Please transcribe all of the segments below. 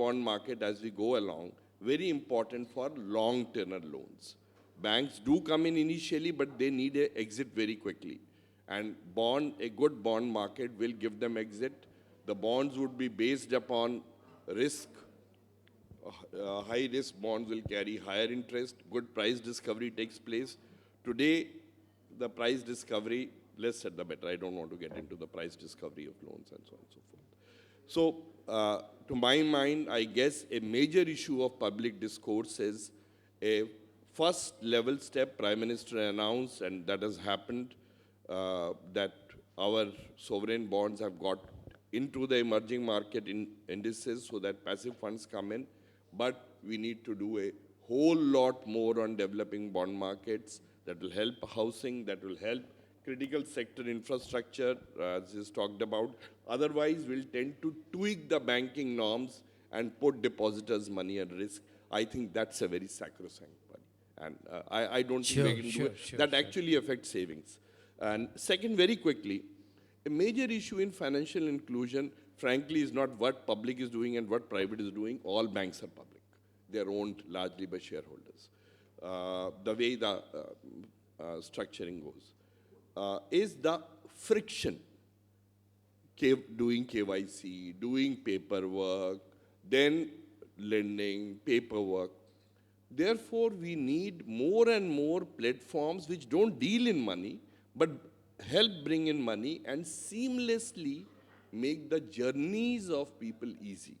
bond market as we go along, very important for long tenor loans. Banks do come in initially, but they need an exit very quickly. And a good bond market will give them exit. The bonds would be based upon risk. High risk bonds will carry higher interest. Good price discovery takes place. Today, the price discovery, less said the better. I don't want to get into the price discovery of loans and so on and so forth. So, to my mind, I guess a major issue of public discourse is a first level step Prime Minister announced, and that has happened, that our sovereign bonds have got into the emerging market indices so that passive funds come in. But we need to do a whole lot more on developing bond markets that will help housing, that will help critical sector infrastructure, as is talked about. Otherwise, we'll tend to tweak the banking norms and put depositors' money at risk. I think that's a very sacrosanct body. And I don't think we can do it. That actually affects savings. And second, very quickly, a major issue in financial inclusion, frankly, is not what public is doing and what private is doing. All banks are public. They are owned largely by shareholders. The way the structuring goes is the friction, doing KYC, doing paperwork, then lending, paperwork. Therefore, we need more and more platforms which don't deal in money, but help bring in money and seamlessly make the journeys of people easy.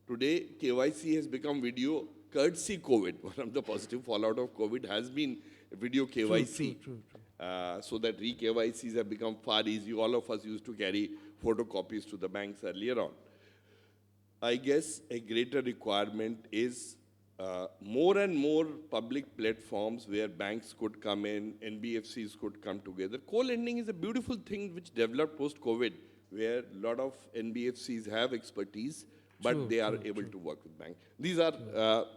Today, KYC has become video, courtesy COVID. One of the positive fallout of COVID has been video KYC. True. So that re-KYCs have become far easier. All of us used to carry photocopies to the banks earlier on. I guess a greater requirement is more and more public platforms where banks could come in, NBFCs could come together. Co-lending is a beautiful thing which developed post-COVID, where a lot of NBFCs have expertise, but they are able to work with banks. These are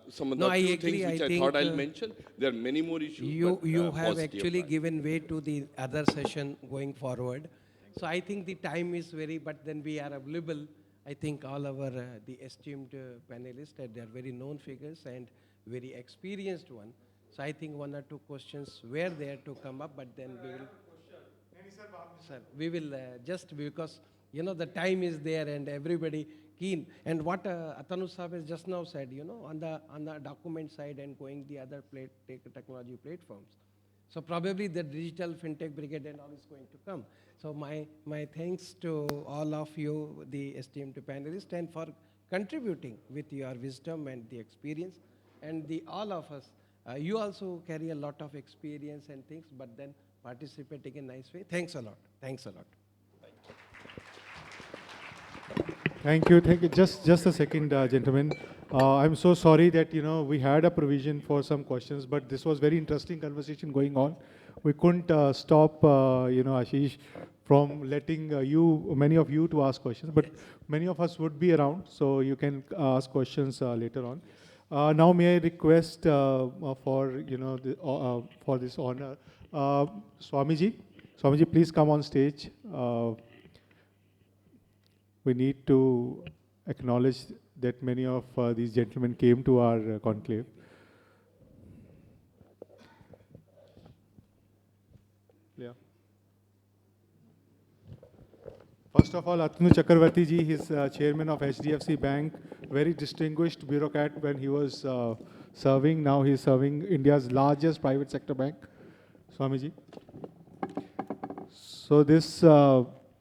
some of the few things which I thought I'll mention. There are many more issues. You have actually given way to the other session going forward. So I think the time is but then we are available. I think all our the esteemed panelists, they are very known figures and very experienced one. So I think one or two questions were there to come up, but then we will. Sir, we will just because the time is there and everybody keen. And what Atanu Sahab has just now said, on the document side and going the other technology platforms. So probably the digital fintech brigade and all is going to come. So my thanks to all of you, the esteemed panelists, and for contributing with your wisdom and the experience. And all of us, you also carry a lot of experience and things, but then participating in a nice way. Thanks a lot. Thanks a lot. Thank you. Just a second, gentlemen. I'm so sorry that we had a provision for some questions, but this was very interesting conversation going on. We couldn't stop Ashish from letting many of you to ask questions, but many of us would be around, so you can ask questions later on. Now, may I request for this honor, Swamiji, please come on stage. We need to acknowledge that many of these gentlemen came to our conclave. Yeah. First of all, Atanu Chakravarti ji, he is chairman of HDFC Bank, very distinguished bureaucrat when he was serving. Now he is serving India's largest private sector bank. Swamiji.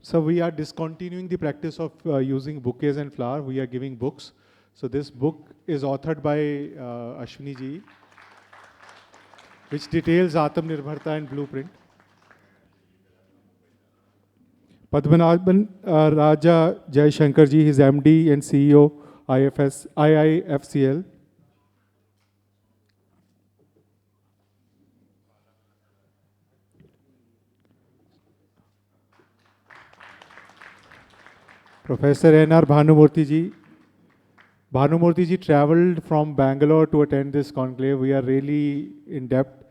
So we are discontinuing the practice of using bouquets and flowers. We are giving books. So this book is authored by Ashwini ji, which details Atmanirbharta and blueprint. Padmanabhan Raja Jai Shankar ji, his MD and CEO, IIFCL. Professor N.R. Bhanumurthy ji. Bhanumurthy ji traveled from Bangalore to attend this conclave. We are really in depth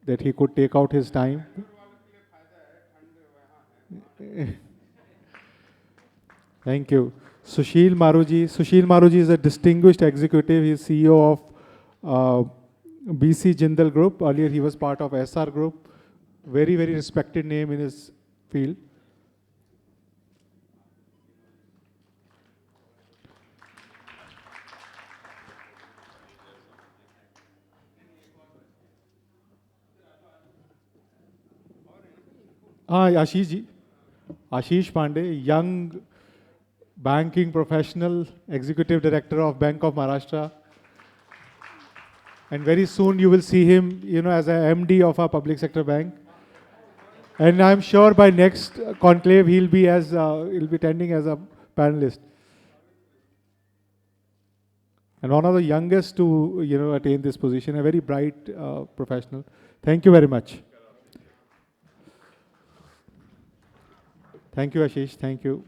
that he could take out his time. Thank you. Sushil Maruji. Sushil Maruji is a distinguished executive. He is CEO of BC Jindal Group. Earlier, he was part of SR Group. Very, very respected name in his field. Ashish ji. Ashish Pandey, young banking professional, executive director of Bank of Maharashtra. And very soon you will see him, as a MD of a public sector bank. And I'm sure by next conclave he'll be attending as a panelist. And one of the youngest to, attain this position, a very bright professional. Thank you very much. Thank you, Ashish. Thank you.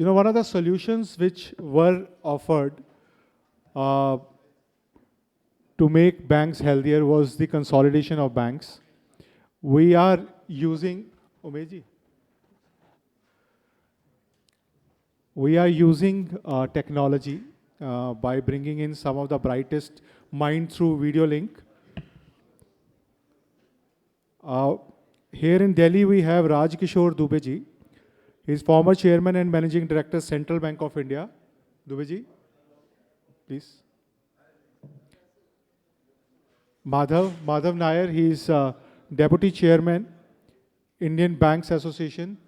One of the solutions which were offered to make banks healthier was the consolidation of banks. We are using, Umeji, technology by bringing in some of the brightest minds through video link. Here in Delhi, we have Raj Kishore Dubey ji. He is former chairman and managing director, Central Bank of India. Dubey ji, please. Madhav Nair, he is deputy chairman, Indian Banks Association.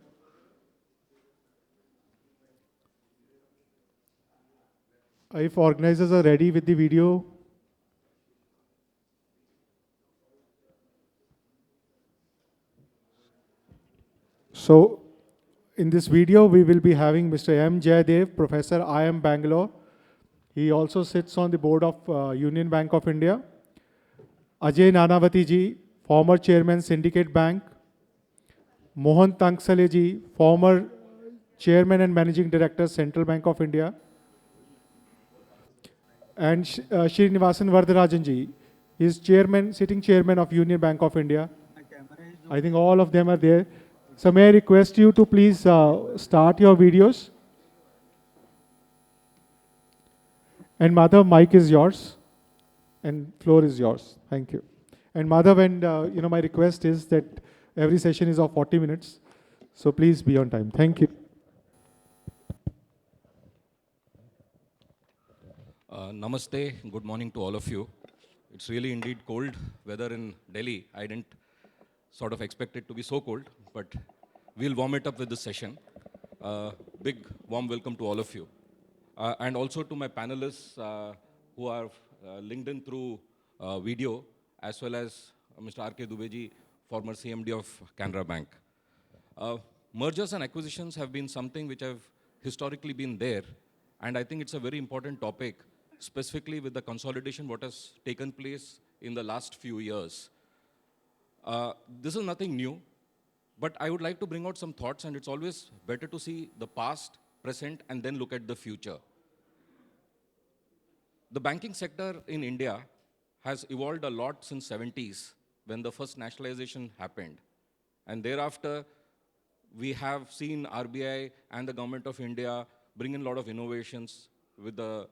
If organizers are ready with the video. So, in this video, we will be having Mr. M. Jaydev, Professor IIM Bangalore. He also sits on the board of Union Bank of India. Ajay Nanavati ji, former chairman, Syndicate Bank. Mohan Tanksale ji, former chairman and managing director, Central Bank of India. And Srinivasan Vardarajan ji, he is sitting chairman of Union Bank of India. I think all of them are there. So may I request you to please start your videos. And Madhav, mic is yours. And floor is yours. Thank you. And Madhav, and my request is that every session is of 40 minutes. So please be on time. Thank you. Namaste, good morning to all of you. It's really indeed cold weather in Delhi. I didn't sort of expect it to be so cold, but we'll warm it up with this session. Big warm welcome to all of you. And also to my panelists who are linked in through video, as well as Mr. R.K. Dubeji, former CMD of Canara Bank. Mergers and acquisitions have been something which have historically been there, and I think it's a very important topic, specifically with the consolidation what has taken place in the last few years. This is nothing new, but I would like to bring out some thoughts, and it's always better to see the past, present, and then look at the future. The banking sector in India has evolved a lot since 70s, when the first nationalization happened. And thereafter, we have seen RBI and the government of India bring in a lot of innovations with the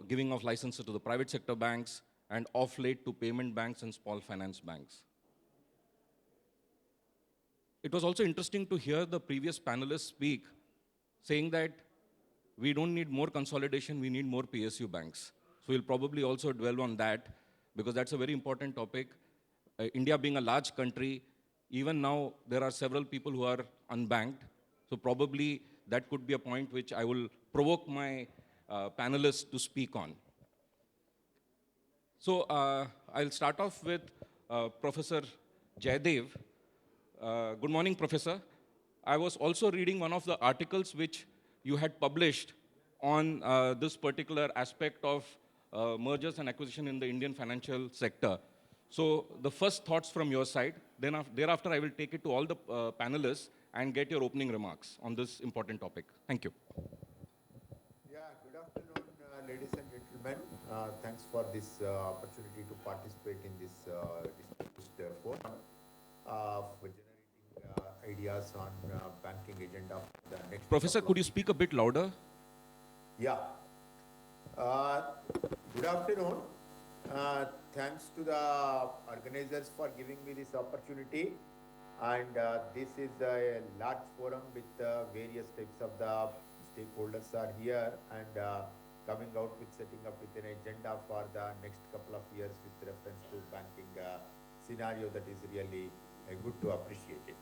giving of licenses to the private sector banks, and off late to payment banks and small finance banks. It was also interesting to hear the previous panelists speak, saying that we don't need more consolidation, we need more PSU banks. So we'll probably also dwell on that, because that's a very important topic. India being a large country, even now there are several people who are unbanked. So probably that could be a point which I will provoke my panelists to speak on. So I'll start off with Professor Jaydev. Good morning, Professor. I was also reading one of the articles which you had published on this particular aspect of mergers and acquisition in the Indian financial sector. So the first thoughts from your side, then thereafter I will take it to all the panelists and get your opening remarks on this important topic. Thank you. Yeah, good afternoon, ladies and gentlemen. gentlemen. Thanks for this opportunity to participate in this distinguished forum for generating ideas on banking agenda for the next. Professor, couple could of you speak a bit louder? Yeah. Uh, Good afternoon. Thanks to the organizers for giving me this opportunity. And this is a large forum with various types of the stakeholders are here and coming out with setting up with an agenda for the next couple of years with reference to banking scenario that is really good to appreciate it.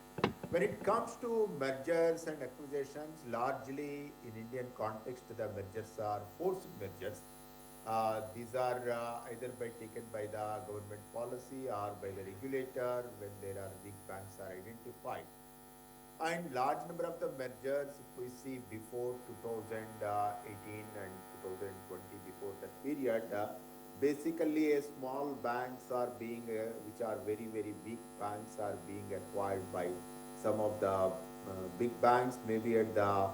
When it comes to mergers and acquisitions, largely in Indian context, the mergers are forced mergers. These are either taken by the government policy or by the regulator when there are weak banks are identified. And large number of the mergers, if we see before 2018 and 2020, before that period, basically small banks are being, which are very, very big banks are being acquired by some of the big banks, maybe at the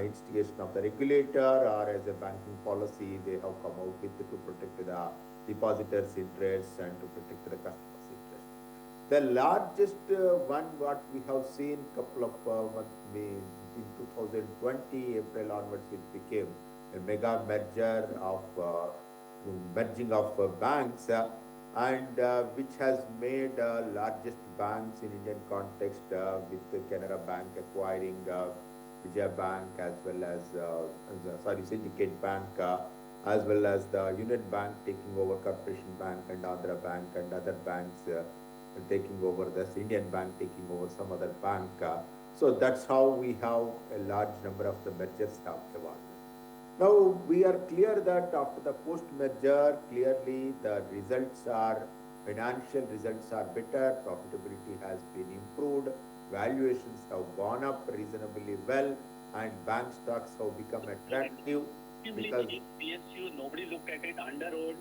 instigation of the regulator or as a banking policy, they have come out with to protect the depositors' interests and to protect the customers' interests. The largest one what we have seen couple of months in 2020, April onwards, it became a mega merger of merging of banks and which has made largest banks in Indian context with the Canara Bank acquiring Vijaya Bank as well as Syndicate Bank as well as the Union Bank taking over Corporation Bank and Andhra Bank and other banks taking over this Indian Bank taking over some other bank. So that's how we have a large number of the mergers have evolved. Now we are clear that after the post-merger, clearly the results are, financial results are better, profitability has been improved, valuations have gone up reasonably well, and bank stocks have become attractive. Because PSU, nobody looked at it, underwrote,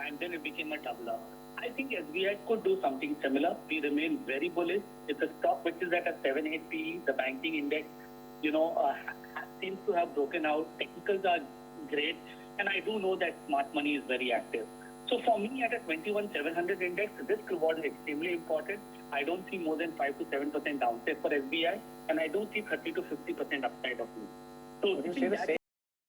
and then it became a tabla. I think SBI could do something similar. We remain very bullish. It's a stock which is at a 7-8 PE. The banking index, seems to have broken out. Technicals are great, and I do know that smart money is very active. So for me, at a 21,700 index, risk reward is extremely important. I don't see more than 5 to 7% downside for SBI, and I do see 30 to 50% upside of me. So Would you say the same